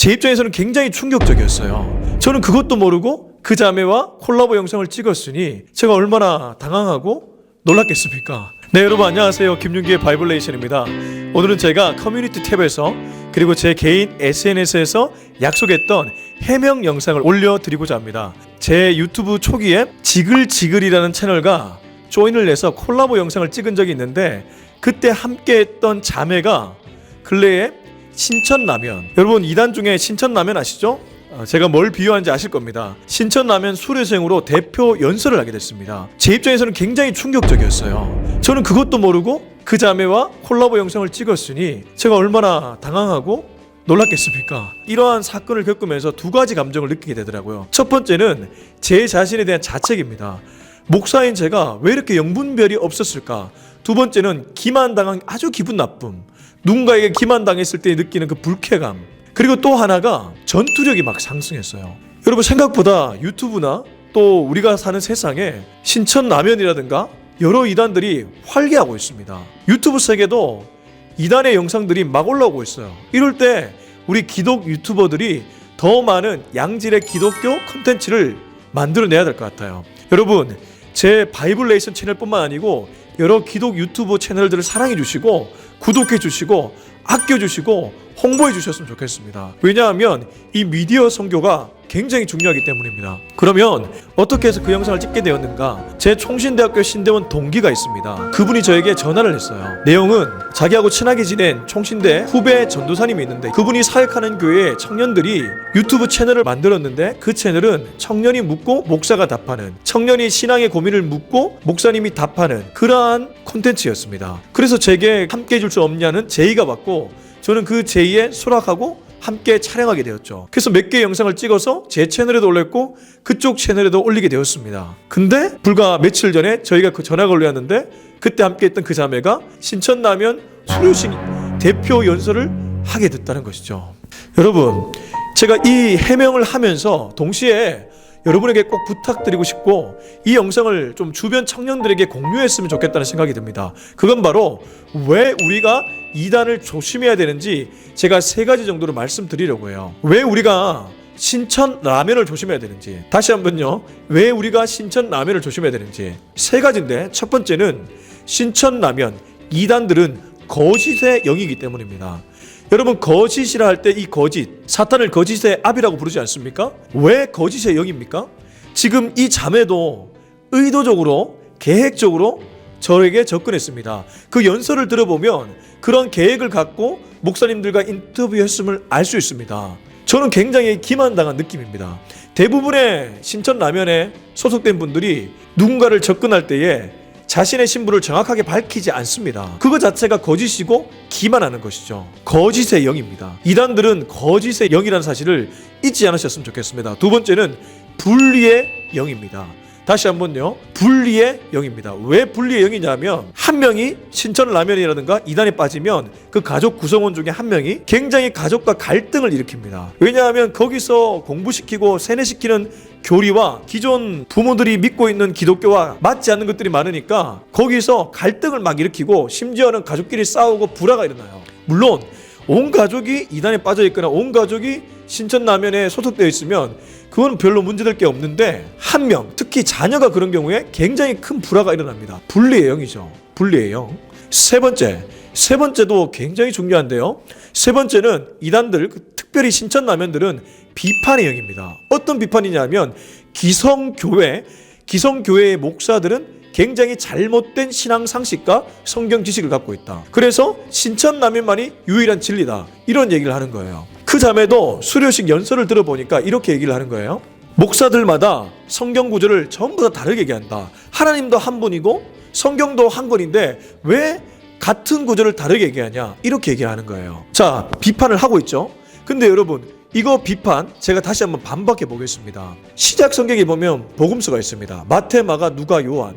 제 입장에서는 굉장히 충격적이었어요. 저는 그것도 모르고 그 자매와 콜라보 영상을 찍었으니 제가 얼마나 당황하고 놀랐겠습니까? 네, 여러분 안녕하세요. 김윤기의 바이블레이션입니다. 오늘은 제가 커뮤니티 탭에서 그리고 제 개인 SNS에서 약속했던 해명 영상을 올려드리고자 합니다. 제 유튜브 초기에 지글지글이라는 채널과 조인을 내서 콜라보 영상을 찍은 적이 있는데, 그때 함께했던 자매가 근래에 신천라면, 여러분 이단 중에 신천라면 아시죠? 제가 뭘 비유하는지 아실 겁니다. 신천라면 수료생으로 대표 연설을 하게 됐습니다. 제 입장에서는 굉장히 충격적이었어요. 저는 그것도 모르고 그 자매와 콜라보 영상을 찍었으니 제가 얼마나 당황하고 놀랐겠습니까? 이러한 사건을 겪으면서 두 가지 감정을 느끼게 되더라고요. 첫 번째는 제 자신에 대한 자책입니다. 목사인 제가 왜 이렇게 영분별이 없었을까? 두 번째는 기만당한 아주 기분 나쁨, 누군가에게 기만당했을 때 느끼는 그 불쾌감, 그리고 또 하나가 전투력이 막 상승했어요. 여러분 생각보다 유튜브나 또 우리가 사는 세상에 신천라면이라든가 여러 이단들이 활개하고 있습니다. 유튜브 세계도 이단의 영상들이 막 올라오고 있어요. 이럴 때 우리 기독 유튜버들이 더 많은 양질의 기독교 콘텐츠를 만들어내야 될 것 같아요. 여러분 제 바이블레이션 채널뿐만 아니고 여러 기독 유튜브 채널들을 사랑해 주시고 구독해 주시고 아껴 주시고 홍보해 주셨으면 좋겠습니다. 왜냐하면 이 미디어 선교가 굉장히 중요하기 때문입니다. 그러면 어떻게 해서 그 영상을 찍게 되었는가? 제 총신대학교 신대원 동기가 있습니다. 그분이 저에게 전화를 했어요. 내용은 자기하고 친하게 지낸 총신대 후배 전도사님이 있는데, 그분이 사역하는 교회에 청년들이 유튜브 채널을 만들었는데, 그 채널은 청년이 묻고 목사가 답하는, 청년이 신앙의 고민을 묻고 목사님이 답하는 그러한 콘텐츠였습니다. 그래서 제게 함께 해줄 수 없냐는 제의가 받고, 저는 그 제의에 수락하고 함께 촬영하게 되었죠. 그래서 몇 개의 영상을 찍어서 제 채널에도 올렸고 그쪽 채널에도 올리게 되었습니다. 근데 불과 며칠 전에 저희가 그 전화가 올렸는데, 그때 함께했던 그 자매가 신천라면 수료식 대표 연설을 하게 됐다는 것이죠. 여러분 제가 이 해명을 하면서 동시에 여러분에게 꼭 부탁드리고 싶고, 이 영상을 좀 주변 청년들에게 공유했으면 좋겠다는 생각이 듭니다. 그건 바로 왜 우리가 이단을 조심해야 되는지 제가 세 가지 정도로 말씀드리려고 해요. 왜 우리가 신천라면을 조심해야 되는지, 다시 한번요, 왜 우리가 신천라면을 조심해야 되는지 세 가지인데, 첫 번째는 신천라면, 이단들은 거짓의 영이기 때문입니다. 여러분 거짓이라 할 때 이 거짓, 사탄을 거짓의 아비라고 부르지 않습니까? 왜 거짓의 영입니까? 지금 이 자매도 의도적으로 계획적으로 저에게 접근했습니다. 그 연설을 들어보면 그런 계획을 갖고 목사님들과 인터뷰했음을 알 수 있습니다. 저는 굉장히 기만당한 느낌입니다. 대부분의 신천라면에 소속된 분들이 누군가를 접근할 때에 자신의 신분을 정확하게 밝히지 않습니다. 그거 자체가 거짓이고 기만하는 것이죠. 거짓의 영입니다. 이단들은 거짓의 영이라는 사실을 잊지 않으셨으면 좋겠습니다. 두 번째는 분리의 영입니다. 다시 한번요, 분리의 영입니다. 왜 분리의 영이냐면, 한 명이 신천라면이라든가 이단에 빠지면 그 가족 구성원 중에 한 명이 굉장히 가족과 갈등을 일으킵니다. 왜냐하면 거기서 공부시키고 세뇌시키는 교리와 기존 부모들이 믿고 있는 기독교와 맞지 않는 것들이 많으니까 거기서 갈등을 막 일으키고, 심지어는 가족끼리 싸우고 불화가 일어나요. 물론 온 가족이 이단에 빠져 있거나 온 가족이 신천라면에 소속되어 있으면 그건 별로 문제될 게 없는데, 한 명, 특히 자녀가 그런 경우에 굉장히 큰 불화가 일어납니다. 분리의 영이죠. 분리의 영. 세 번째도 굉장히 중요한데요. 세 번째는 이단들, 특별히 신천라면들은 비판의 영입니다. 어떤 비판이냐면, 기성교회의 목사들은 굉장히 잘못된 신앙 상식과 성경 지식을 갖고 있다. 그래서 신천라면만이 유일한 진리다. 이런 얘기를 하는 거예요. 그 자매도 수료식 연설을 들어보니까 이렇게 얘기를 하는 거예요. 목사들마다 성경 구절을 전부 다 다르게 얘기한다. 하나님도 한 분이고 성경도 한 권인데 왜 같은 구절을 다르게 얘기하냐, 이렇게 얘기하는 거예요. 자, 비판을 하고 있죠. 근데 여러분 이거 비판 제가 다시 한번 반박해 보겠습니다. 시작 성경에 보면 복음서가 있습니다. 마태, 마가, 누가, 요한.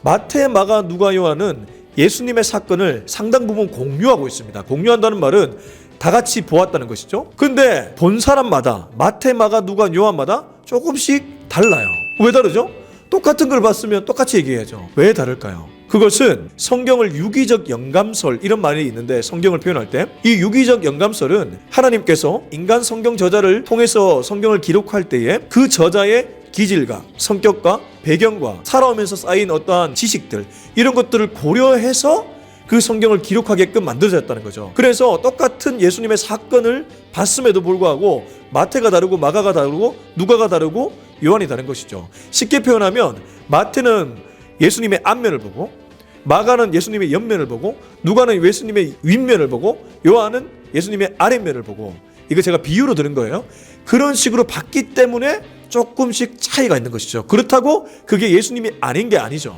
마태, 마가, 누가, 요한은 예수님의 사건을 상당 부분 공유하고 있습니다. 공유한다는 말은 다 같이 보았다는 것이죠. 근데 본 사람마다 마태, 마가, 누가, 요한마다 조금씩 달라요. 왜 다르죠? 똑같은 걸 봤으면 똑같이 얘기해야죠. 왜 다를까요? 그것은 성경을 유기적 영감설 이런 말이 있는데, 성경을 표현할 때 이 유기적 영감설은 하나님께서 인간 성경 저자를 통해서 성경을 기록할 때에 그 저자의 기질과 성격과 배경과 살아오면서 쌓인 어떠한 지식들, 이런 것들을 고려해서 그 성경을 기록하게끔 만들어졌다는 거죠. 그래서 똑같은 예수님의 사건을 봤음에도 불구하고 마태가 다르고 마가가 다르고 누가가 다르고 요한이 다른 것이죠. 쉽게 표현하면 마태는 예수님의 앞면을 보고, 마가는 예수님의 옆면을 보고, 누가는 예수님의 윗면을 보고, 요한은 예수님의 아랫면을 보고, 이거 제가 비유로 들은 거예요. 그런 식으로 봤기 때문에 조금씩 차이가 있는 것이죠. 그렇다고 그게 예수님이 아닌 게 아니죠.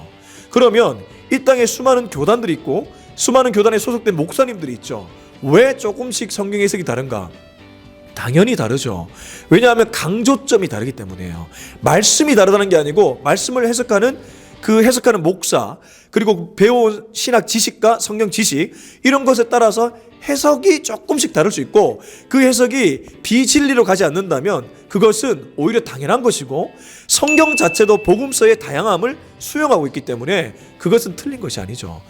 그러면 이 땅에 수많은 교단들이 있고 수많은 교단에 소속된 목사님들이 있죠. 왜 조금씩 성경 해석이 다른가? 당연히 다르죠. 왜냐하면 강조점이 다르기 때문이에요. 말씀이 다르다는 게 아니고 말씀을 해석하는 그 해석하는 목사, 그리고 배워온 신학 지식과 성경 지식, 이런 것에 따라서 해석이 조금씩 다를 수 있고, 그 해석이 비진리로 가지 않는다면 그것은 오히려 당연한 것이고, 성경 자체도 복음서의 다양함을 수용하고 있기 때문에 그것은 틀린 것이 아니죠.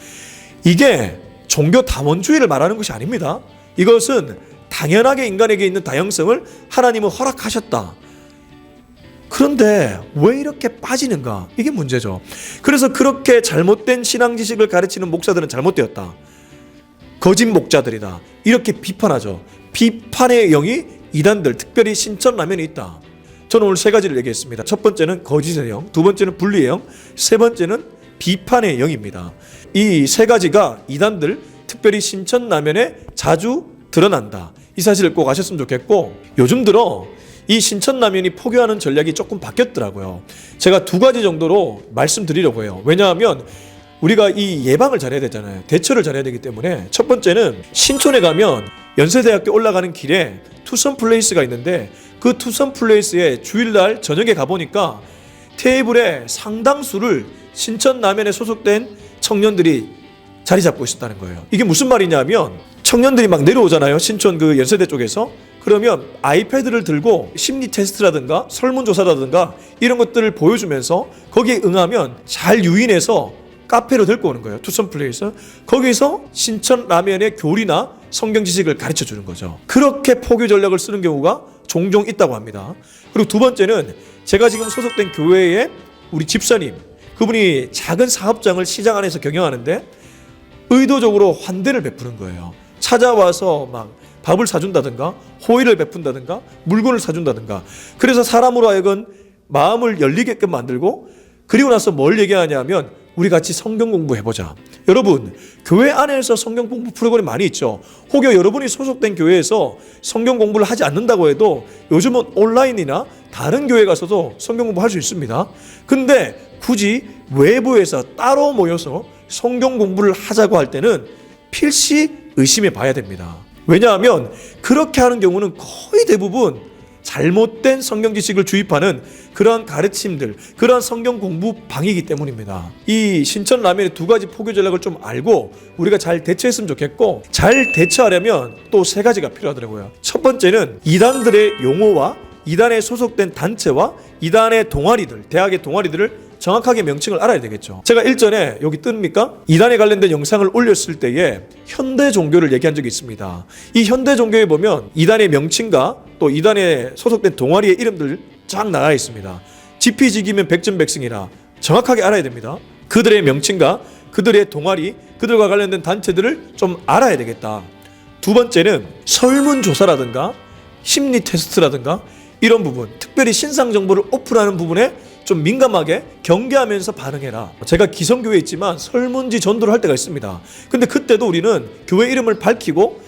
이게 종교 다원주의를 말하는 것이 아닙니다. 이것은 당연하게 인간에게 있는 다양성을 하나님은 허락하셨다. 그런데 왜 이렇게 빠지는가? 이게 문제죠. 그래서 그렇게 잘못된 신앙 지식을 가르치는 목사들은 잘못되었다, 거짓 목자들이다, 이렇게 비판하죠. 비판의 영이 이단들, 특별히 신천라면에 있다. 저는 오늘 세 가지를 얘기했습니다. 첫 번째는 거짓의 영, 두 번째는 분리의 영, 세 번째는 비판의 영입니다. 이 세 가지가 이단들, 특별히 신천라면에 자주 드러난다. 이 사실을 꼭 아셨으면 좋겠고, 요즘 들어 이 신천라면이 포교하는 전략이 조금 바뀌었더라고요. 제가 두 가지 정도로 말씀드리려고 해요. 왜냐하면 우리가 이 예방을 잘해야 되잖아요. 대처를 잘해야 되기 때문에. 첫 번째는 신촌에 가면 연세대학교 올라가는 길에 투썸 플레이스가 있는데, 그 투썸 플레이스에 주일날 저녁에 가보니까 테이블에 상당수를 신천라면에 소속된 청년들이 자리 잡고 있었다는 거예요. 이게 무슨 말이냐면, 청년들이 막 내려오잖아요, 신촌 그 연세대 쪽에서. 그러면 아이패드를 들고 심리 테스트라든가 설문조사라든가 이런 것들을 보여주면서 거기에 응하면 잘 유인해서 카페로 데리고 오는 거예요. 투썸 플레이스. 거기서 신천 라면의 교리나 성경 지식을 가르쳐 주는 거죠. 그렇게 포교 전략을 쓰는 경우가 종종 있다고 합니다. 그리고 두 번째는 제가 지금 소속된 교회의 우리 집사님, 그분이 작은 사업장을 시장 안에서 경영하는데 의도적으로 환대를 베푸는 거예요. 찾아와서 막 밥을 사준다든가 호의를 베푼다든가 물건을 사준다든가. 그래서 사람으로 하여금 마음을 열리게끔 만들고, 그리고 나서 뭘 얘기하냐면 우리 같이 성경 공부해보자. 여러분, 교회 안에서 성경 공부 프로그램 많이 있죠. 혹여 여러분이 소속된 교회에서 성경 공부를 하지 않는다고 해도 요즘은 온라인이나 다른 교회 가서도 성경 공부할 수 있습니다. 근데 굳이 외부에서 따로 모여서 성경 공부를 하자고 할 때는 필시 의심해 봐야 됩니다. 왜냐하면 그렇게 하는 경우는 거의 대부분 잘못된 성경 지식을 주입하는 그러한 가르침들, 그러한 성경 공부 방이기 때문입니다. 이 신천라면의 두 가지 포교 전략을 좀 알고 우리가 잘 대처했으면 좋겠고, 잘 대처하려면 또 세 가지가 필요하더라고요. 첫 번째는 이단들의 용어와 이단에 소속된 단체와 이단의 동아리들, 대학의 동아리들을 정확하게 명칭을 알아야 되겠죠. 제가 일전에 여기 뜹니까? 이단에 관련된 영상을 올렸을 때에 현대 종교를 얘기한 적이 있습니다. 이 현대 종교에 보면 이단의 명칭과 또 이단에 소속된 동아리의 이름들 쫙 나와 있습니다. 지피지기면 백전백승이라 정확하게 알아야 됩니다. 그들의 명칭과 그들의 동아리, 그들과 관련된 단체들을 좀 알아야 되겠다. 두 번째는 설문조사라든가 심리 테스트라든가 이런 부분, 특별히 신상 정보를 오픈하는 부분에 좀 민감하게 경계하면서 반응해라. 제가 기성교회에 있지만 설문지 전도를 할 때가 있습니다. 근데 그때도 우리는 교회 이름을 밝히고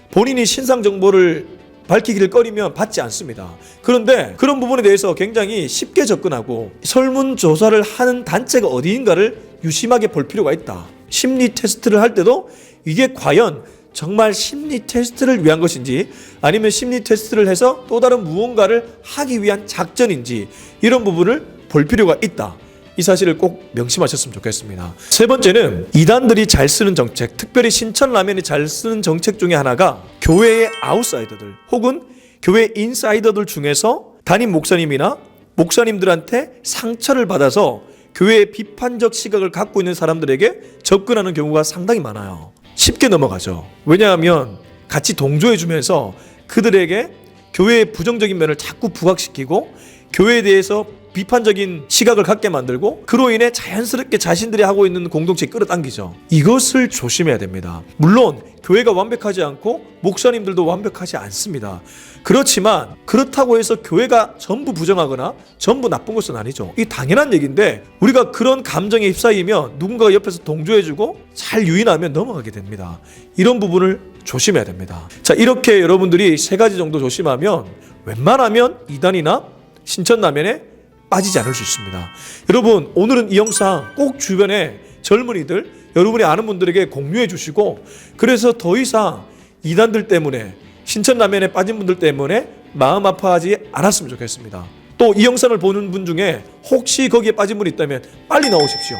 본인이 신상 정보를 밝히기를 꺼리면 받지 않습니다. 그런데 그런 부분에 대해서 굉장히 쉽게 접근하고 설문조사를 하는 단체가 어디인가를 유심하게 볼 필요가 있다. 심리 테스트를 할 때도 이게 과연 정말 심리 테스트를 위한 것인지 아니면 심리 테스트를 해서 또 다른 무언가를 하기 위한 작전인지 이런 부분을 볼 필요가 있다. 이 사실을 꼭 명심하셨으면 좋겠습니다. 세 번째는 이단들이 잘 쓰는 정책, 특별히 신천라면이 잘 쓰는 정책 중에 하나가 교회의 아웃사이더들 혹은 교회 인사이더들 중에서 담임 목사님이나 목사님들한테 상처를 받아서 교회의 비판적 시각을 갖고 있는 사람들에게 접근하는 경우가 상당히 많아요. 쉽게 넘어가죠. 왜냐하면 같이 동조해주면서 그들에게 교회의 부정적인 면을 자꾸 부각시키고 교회에 대해서 비판적인 시각을 갖게 만들고 그로 인해 자연스럽게 자신들이 하고 있는 공동체에 끌어당기죠. 이것을 조심해야 됩니다. 물론 교회가 완벽하지 않고 목사님들도 완벽하지 않습니다. 그렇지만 그렇다고 해서 교회가 전부 부정하거나 전부 나쁜 것은 아니죠. 이 당연한 얘기인데 우리가 그런 감정에 휩싸이면 누군가가 옆에서 동조해주고 잘 유인하면 넘어가게 됩니다. 이런 부분을 조심해야 됩니다. 자, 이렇게 여러분들이 3가지 정도 조심하면 웬만하면 이단이나 신천남연에 빠지지 않을 수 있습니다. 여러분, 오늘은 이 영상 꼭 주변에 젊은이들, 여러분이 아는 분들에게 공유해 주시고, 그래서 더 이상 이단들 때문에, 신천남연에 빠진 분들 때문에 마음 아파하지 않았으면 좋겠습니다. 또 이 영상을 보는 분 중에 혹시 거기에 빠진 분이 있다면 빨리 나오십시오.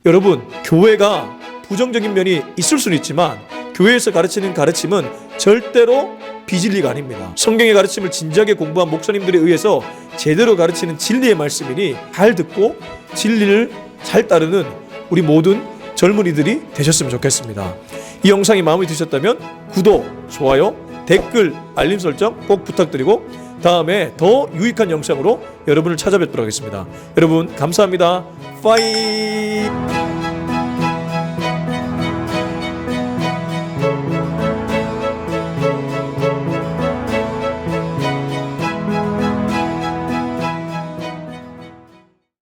여러분, 교회가 부정적인 면이 있을 수는 있지만 교회에서 가르치는 가르침은 절대로 비진리가 아닙니다. 성경의 가르침을 진지하게 공부한 목사님들에 의해서 제대로 가르치는 진리의 말씀이니 잘 듣고 진리를 잘 따르는 우리 모든 젊은이들이 되셨으면 좋겠습니다. 이 영상이 마음에 드셨다면 구독, 좋아요, 댓글, 알림 설정 꼭 부탁드리고 다음에 더 유익한 영상으로 여러분을 찾아뵙도록 하겠습니다. 여러분 감사합니다. 빠이.